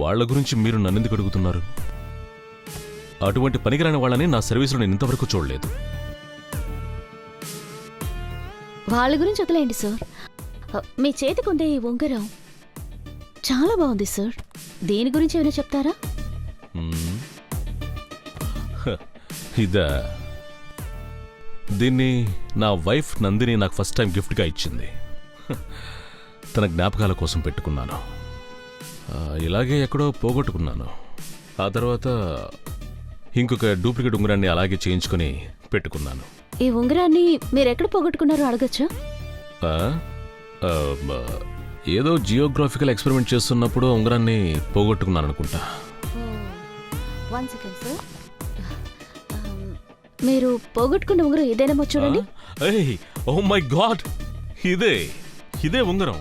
వాళ్ళ గురించి మీరు నన్నెందుకు అడుగుతున్నారు? అటువంటి పనికిరాని వాళ్ళని నా సర్వీసులో నేను ఇంతవరకు చూడలేదు. వాళ్ళ గురించి వదిలేయండి సార్. మీ చేతికి ఉండే ఈ ఉంగరం చాలా బాగుంది సార్. దేని గురించి ఏమైనా చెప్తారా? ఇదా, దీన్ని నా వైఫ్ నందిని నాకు ఫస్ట్ టైం గిఫ్ట్గా ఇచ్చింది. తన జ్ఞాపకాల కోసం పెట్టుకున్నాను. ఇలాగే ఎక్కడో పోగొట్టుకున్నాను. ఆ తర్వాత ఇంకొక డూప్లికేట్ ఉంగరాన్ని అలాగే చేయించుకొని పెట్టుకున్నాను. ఈ ఉంగరాన్ని మీరెక్కడ పోగొట్టుకున్నారో అడగచ్చా? ఏదో జియోగ్రాఫికల్ ఎక్స్పెరిమెంట్ చేస్తున్నప్పుడు ఉంగరాన్ని పోగొట్టుకున్నాను అనుకుంటా. One second sir. మీరు పోగొట్టుకున్న ఉంగరం ఏదైనా చూడండి. ఓ మై గాడ్, ఇదే ఉంగరం.